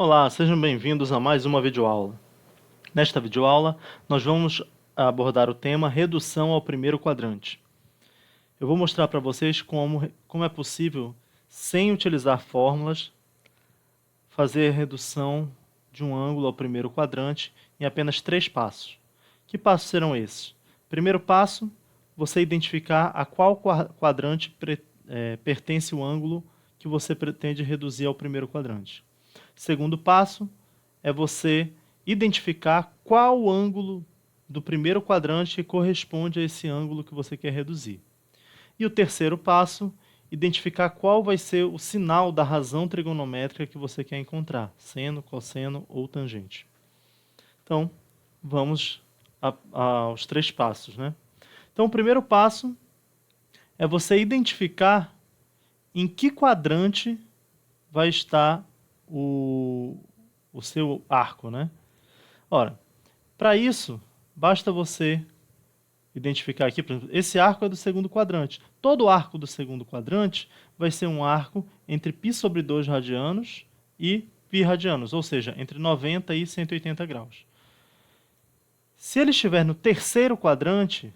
Olá, sejam bem-vindos a mais uma videoaula. Nesta videoaula, nós vamos abordar o tema redução ao primeiro quadrante. Eu vou mostrar para vocês como é possível, sem utilizar fórmulas, fazer a redução de um ângulo ao primeiro quadrante em apenas 3 passos. Que passos serão esses? Primeiro passo, você identificar a qual quadrante pertence o ângulo que você pretende reduzir ao primeiro quadrante. Segundo passo é você identificar qual ângulo do primeiro quadrante que corresponde a esse ângulo que você quer reduzir. E o terceiro passo, identificar qual vai ser o sinal da razão trigonométrica que você quer encontrar, seno, cosseno ou tangente. Então, vamos aos 3 passos, né? Então, o primeiro passo é você identificar em que quadrante vai estar o seu arco, né? Ora, para isso, basta você identificar aqui, por exemplo, esse arco é do segundo quadrante. Todo arco do segundo quadrante vai ser um arco entre π sobre 2 radianos e π radianos, ou seja, entre 90 e 180 graus. Se ele estiver no terceiro quadrante,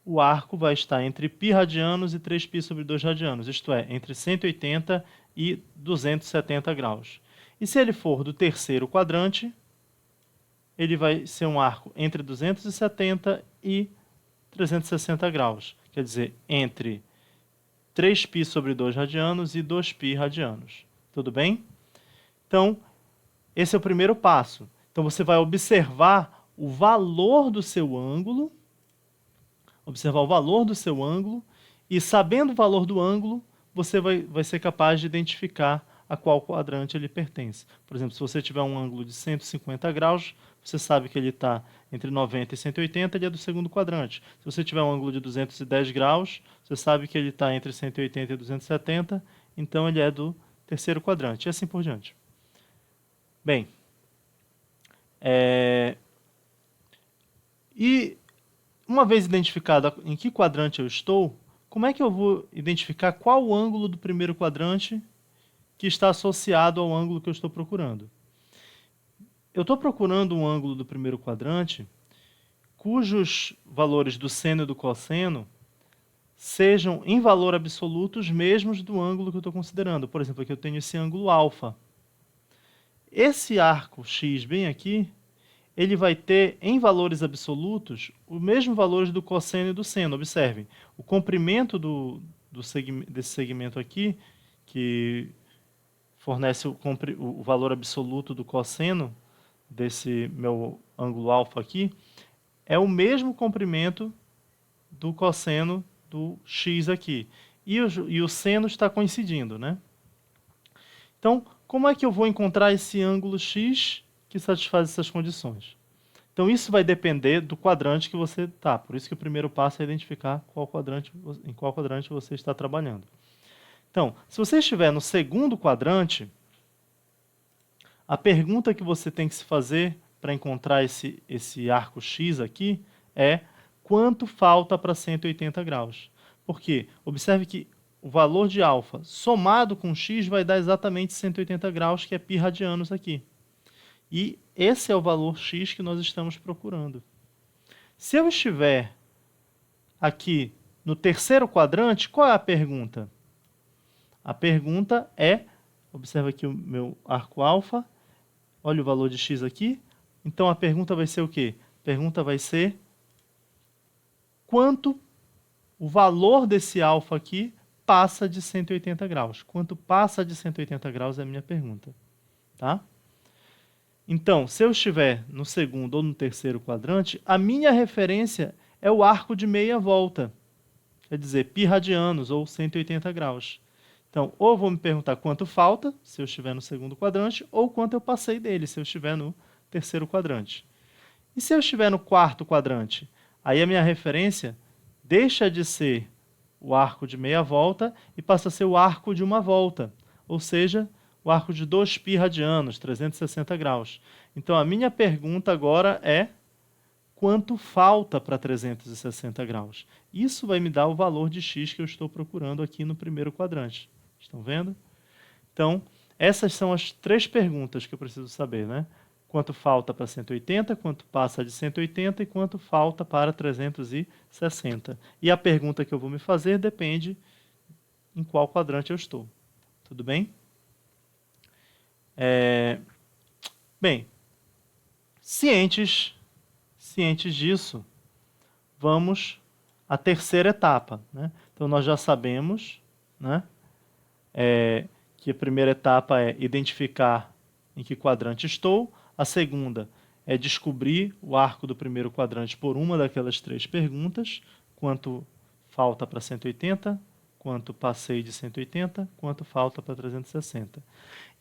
o arco vai estar entre π radianos e 3π sobre 2 radianos, isto é, entre 180 e 270 graus. E se ele for do terceiro quadrante, ele vai ser um arco entre 270 e 360 graus, quer dizer, entre 3π sobre 2 radianos e 2π radianos. Tudo bem? Então, esse é o primeiro passo. Então, você vai observar o valor do seu ângulo, e sabendo o valor do ângulo, você vai ser capaz de identificar a qual quadrante ele pertence. Por exemplo, se você tiver um ângulo de 150 graus, você sabe que ele está entre 90 e 180, ele é do segundo quadrante. Se você tiver um ângulo de 210 graus, você sabe que ele está entre 180 e 270, então ele é do terceiro quadrante, e assim por diante. Bem, e uma vez identificado em que quadrante eu estou, como é que eu vou identificar qual o ângulo do primeiro quadrante que está associado ao ângulo que eu estou procurando? Eu estou procurando um ângulo do primeiro quadrante cujos valores do seno e do cosseno sejam, em valor absoluto, os mesmos do ângulo que eu estou considerando. Por exemplo, aqui eu tenho esse ângulo alfa. Esse arco x bem aqui, ele vai ter, em valores absolutos, os mesmos valores do cosseno e do seno. Observem, o comprimento desse segmento aqui, que fornece o valor absoluto do cosseno desse meu ângulo alfa aqui, é o mesmo comprimento do cosseno do x aqui. E o seno está coincidindo, né? Então, como é que eu vou encontrar esse ângulo x que satisfaz essas condições? Então, isso vai depender do quadrante que você está. Por isso que o primeiro passo é identificar em qual quadrante você está trabalhando. Então, se você estiver no segundo quadrante, a pergunta que você tem que se fazer para encontrar esse arco x aqui é quanto falta para 180 graus. Por quê? Observe que o valor de alfa somado com x vai dar exatamente 180 graus, que é π radianos aqui. E esse é o valor x que nós estamos procurando. Se eu estiver aqui no terceiro quadrante, qual é a pergunta? A pergunta é, observa aqui o meu arco alfa, olha o valor de x aqui. Então a pergunta vai ser o quê? A pergunta vai ser quanto o valor desse alfa aqui passa de 180 graus. Quanto passa de 180 graus é a minha pergunta. Tá? Então, se eu estiver no segundo ou no terceiro quadrante, a minha referência é o arco de meia volta. Quer dizer, π radianos ou 180 graus. Então, ou vou me perguntar quanto falta, se eu estiver no segundo quadrante, ou quanto eu passei dele, se eu estiver no terceiro quadrante. E se eu estiver no quarto quadrante? Aí a minha referência deixa de ser o arco de meia volta e passa a ser o arco de uma volta, ou seja, o arco de 2π radianos, 360 graus. Então, a minha pergunta agora é quanto falta para 360 graus. Isso vai me dar o valor de x que eu estou procurando aqui no primeiro quadrante. Estão vendo? Então, Essas são as 3 perguntas que eu preciso saber, né? Quanto falta para 180, quanto passa de 180 e quanto falta para 360. E a pergunta que eu vou me fazer depende em qual quadrante eu estou. Tudo bem? Bem, cientes disso, vamos à terceira etapa, né? Então, nós já sabemos, né, que a primeira etapa é identificar em que quadrante estou, a segunda é descobrir o arco do primeiro quadrante por uma daquelas 3 perguntas, quanto falta para 180, quanto passei de 180, quanto falta para 360.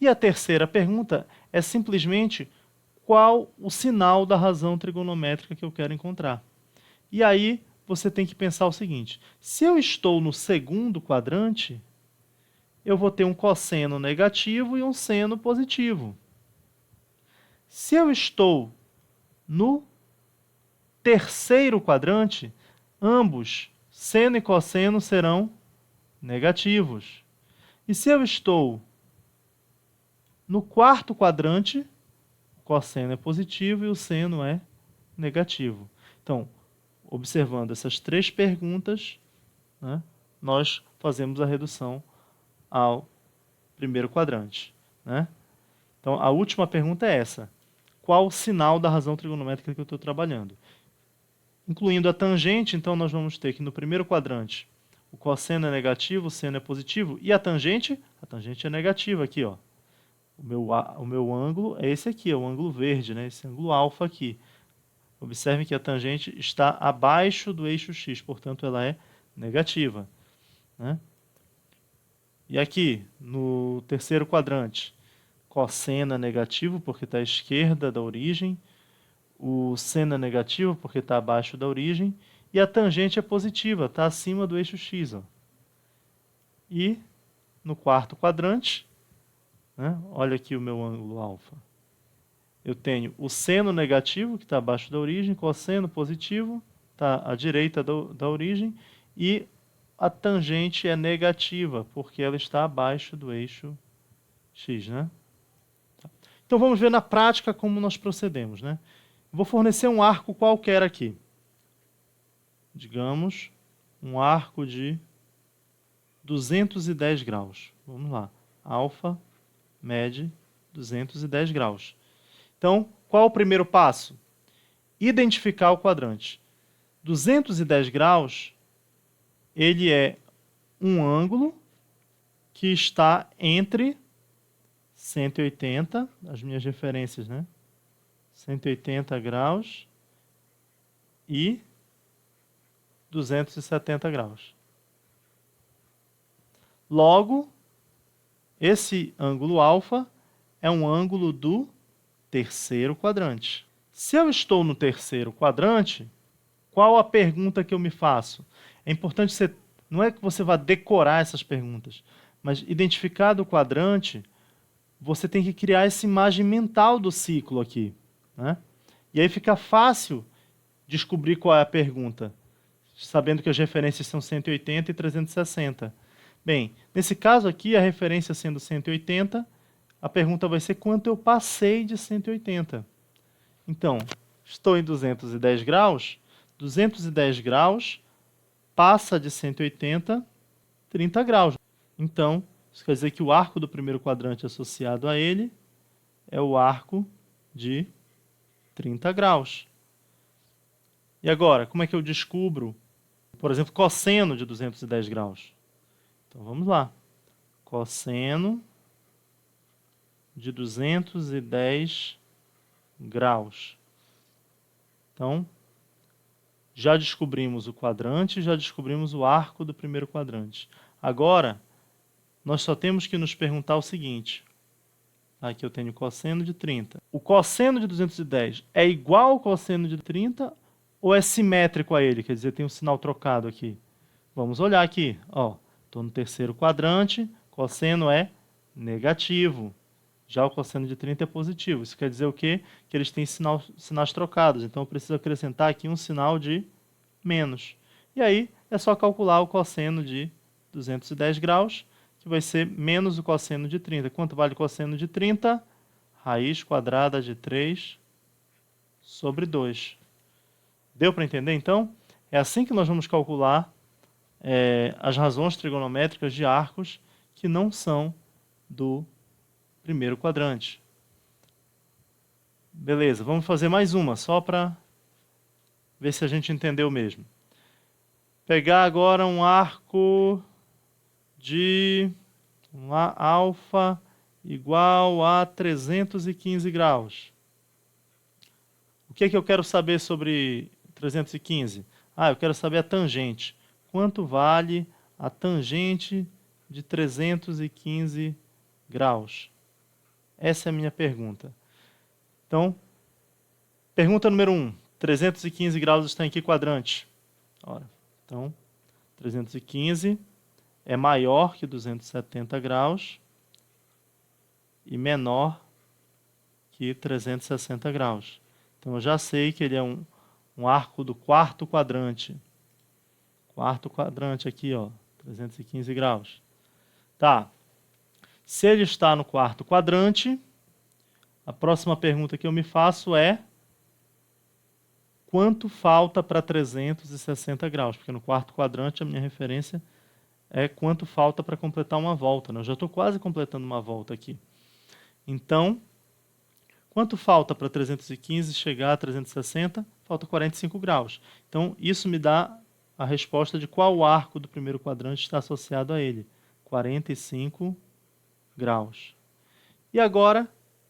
E a terceira pergunta é simplesmente qual o sinal da razão trigonométrica que eu quero encontrar. E aí você tem que pensar o seguinte: se eu estou no segundo quadrante, eu vou ter um cosseno negativo e um seno positivo. Se eu estou no terceiro quadrante, ambos, seno e cosseno, serão negativos. E se eu estou no quarto quadrante, o cosseno é positivo e o seno é negativo. Então, observando essas 3 perguntas, né, nós fazemos a redução ao primeiro quadrante, né? Então, a última pergunta é essa: qual o sinal da razão trigonométrica que eu estou trabalhando? Incluindo a tangente, então nós vamos ter que no primeiro quadrante o cosseno é negativo, o seno é positivo, e a tangente é negativa aqui, ó. O meu ângulo é esse aqui, é o ângulo verde, né? Esse ângulo alfa aqui. Observem que a tangente está abaixo do eixo x, portanto ela é negativa, né? E aqui, no terceiro quadrante, cosseno é negativo porque está à esquerda da origem, o seno é negativo porque está abaixo da origem, e a tangente é positiva, está acima do eixo x. Ó. E no quarto quadrante, né, olha aqui o meu ângulo alfa. Eu tenho o seno negativo, que está abaixo da origem, cosseno positivo, está à direita da origem, e a tangente é negativa, porque ela está abaixo do eixo x, né? Então vamos ver na prática como nós procedemos, né? Vou fornecer um arco qualquer aqui. Digamos, um arco de 210 graus. Vamos lá. Alfa mede 210 graus. Então, qual o primeiro passo? Identificar o quadrante. 210 graus, ele é um ângulo que está entre 180, as minhas referências, né? 180 graus e 270 graus. Logo, esse ângulo alfa é um ângulo do terceiro quadrante. Se eu estou no terceiro quadrante, qual a pergunta que eu me faço? É importante você, não é que você vá decorar essas perguntas, mas identificado o quadrante, você tem que criar essa imagem mental do ciclo aqui, né? E aí fica fácil descobrir qual é a pergunta, sabendo que as referências são 180 e 360. Bem, nesse caso aqui, a referência sendo 180, a pergunta vai ser quanto eu passei de 180. Então, estou em 210 graus, 210 graus passa de 180, 30 graus. Então, isso quer dizer que o arco do primeiro quadrante associado a ele é o arco de 30 graus. E agora, como é que eu descubro, por exemplo, cosseno de 210 graus? Então, vamos lá. Cosseno de 210 graus. Então, já descobrimos o quadrante, já descobrimos o arco do primeiro quadrante. Agora, nós só temos que nos perguntar o seguinte. Aqui eu tenho cosseno de 30. O cosseno de 210 é igual ao cosseno de 30 ou é simétrico a ele? Quer dizer, tem um sinal trocado aqui. Vamos olhar aqui. Estou no terceiro quadrante, cosseno é negativo. Já o cosseno de 30 é positivo. Isso quer dizer o quê? Que eles têm sinais trocados. Então, eu preciso acrescentar aqui um sinal de menos. E aí, é só calcular o cosseno de 210 graus, que vai ser menos o cosseno de 30. Quanto vale o cosseno de 30? Raiz quadrada de 3 sobre 2. Deu para entender, então? É assim que nós vamos calcular as razões trigonométricas de arcos que não são do primeiro quadrante. Beleza, vamos fazer mais uma, só para ver se a gente entendeu mesmo. Pegar agora um arco de alfa igual a 315 graus. O que é que eu quero saber sobre 315? Eu quero saber a tangente. Quanto vale a tangente de 315 graus? Essa é a minha pergunta. Então, pergunta número 1. 315 graus está em que quadrante? Ora, então, 315 é maior que 270 graus e menor que 360 graus. Então, eu já sei que ele é um arco do quarto quadrante. Quarto quadrante aqui, ó, 315 graus. Tá. Se ele está no quarto quadrante, a próxima pergunta que eu me faço é quanto falta para 360 graus? Porque no quarto quadrante a minha referência é quanto falta para completar uma volta, né? Eu já estou quase completando uma volta aqui. Então, quanto falta para 315 chegar a 360? Falta 45 graus. Então, isso me dá a resposta de qual arco do primeiro quadrante está associado a ele. 45 graus. E agora,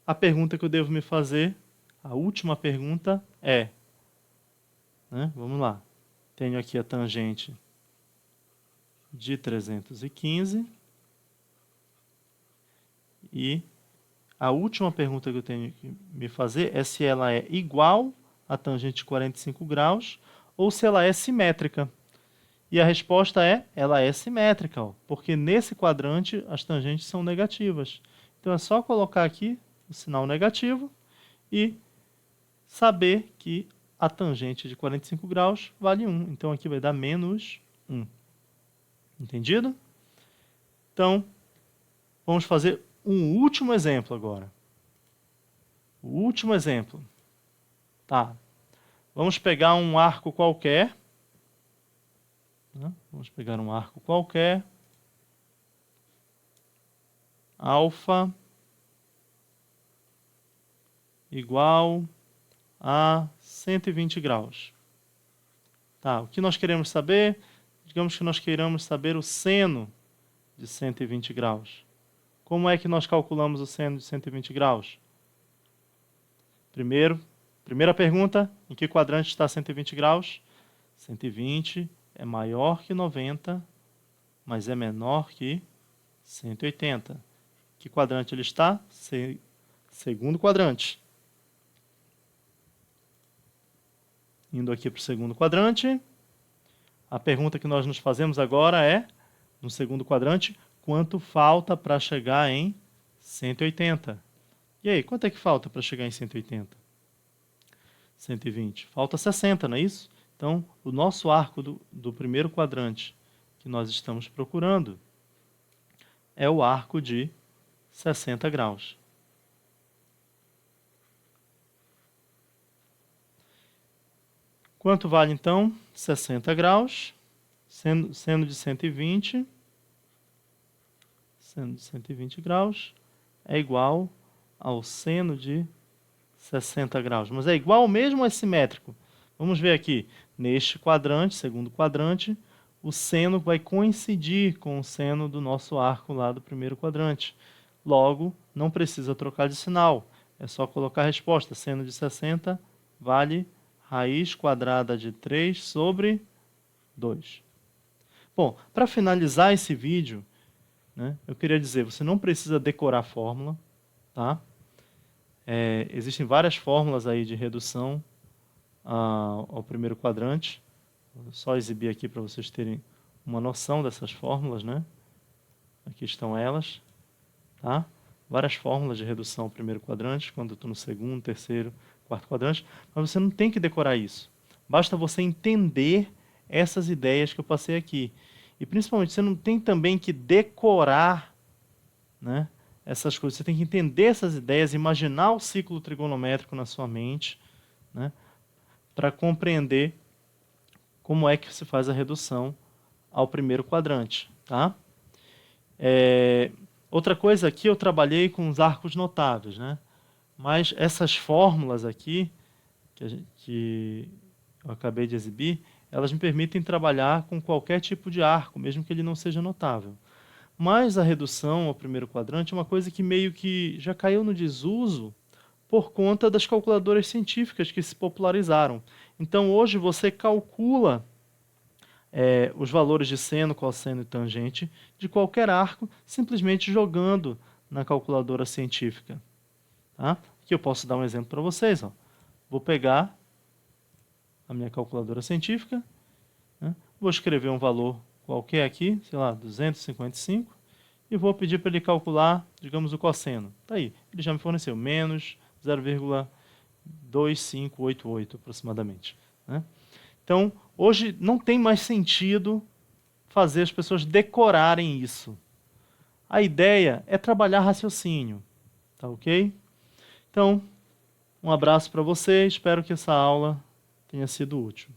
a pergunta que eu devo me fazer, a última pergunta é, vamos lá, tenho aqui a tangente de 315 e a última pergunta que eu tenho que me fazer é se ela é igual à tangente de 45 graus ou se ela é simétrica. E a resposta é, ela é simétrica, ó, porque nesse quadrante as tangentes são negativas. Então é só colocar aqui o sinal negativo e saber que a tangente de 45 graus vale 1. Então aqui vai dar menos 1. Entendido? Então, vamos fazer um último exemplo agora. O último exemplo. Tá. Vamos pegar um arco qualquer. Vamos pegar um arco qualquer. Alfa igual a 120 graus. Tá, o que nós queremos saber? Digamos que nós queiramos saber o seno de 120 graus. Como é que nós calculamos o seno de 120 graus? Primeira pergunta, em que quadrante está 120 graus? 120 é maior que 90, mas é menor que 180. Que quadrante ele está? Segundo quadrante. Indo aqui para o segundo quadrante, a pergunta que nós nos fazemos agora é, no segundo quadrante, quanto falta para chegar em 180? E aí, quanto é que falta para chegar em 180? 120. Falta 60, não é isso? Então, o nosso arco do primeiro quadrante que nós estamos procurando é o arco de 60 graus. Quanto vale, então? 60 graus, seno de 120, seno de 120 graus é igual ao seno de 60 graus. Mas é igual mesmo ou é simétrico? Vamos ver aqui. Neste quadrante, segundo quadrante, o seno vai coincidir com o seno do nosso arco lá do primeiro quadrante. Logo, não precisa trocar de sinal. É só colocar a resposta. Seno de 60 vale raiz quadrada de 3 sobre 2. Bom, para finalizar esse vídeo, eu queria dizer, você não precisa decorar a fórmula, tá? Existem várias fórmulas aí de redução ao primeiro quadrante. Vou só exibir aqui para vocês terem uma noção dessas fórmulas, né? Aqui estão elas, tá? Várias fórmulas de redução ao primeiro quadrante, quando eu estou no segundo, terceiro, quarto quadrante, mas você não tem que decorar isso. Basta você entender essas ideias que eu passei aqui. E principalmente, você não tem também que decorar né? Essas coisas. Você tem que entender essas ideias, imaginar o ciclo trigonométrico na sua mente, né? Para compreender como é que se faz a redução ao primeiro quadrante, tá? Outra coisa aqui, eu trabalhei com os arcos notáveis, né? Mas essas fórmulas aqui, que eu acabei de exibir, elas me permitem trabalhar com qualquer tipo de arco, mesmo que ele não seja notável. Mas a redução ao primeiro quadrante é uma coisa que meio que já caiu no desuso por conta das calculadoras científicas que se popularizaram. Então, hoje você calcula os valores de seno, cosseno e tangente de qualquer arco, simplesmente jogando na calculadora científica. Tá? Aqui eu posso dar um exemplo para vocês. Ó. Vou pegar a minha calculadora científica, né? Vou escrever um valor qualquer aqui, sei lá, 255, e vou pedir para ele calcular, digamos, o cosseno. Está aí, ele já me forneceu menos 0,2588 aproximadamente. Né? Então, hoje não tem mais sentido fazer as pessoas decorarem isso. A ideia é trabalhar raciocínio, tá ok? Então, um abraço para você, espero que essa aula tenha sido útil.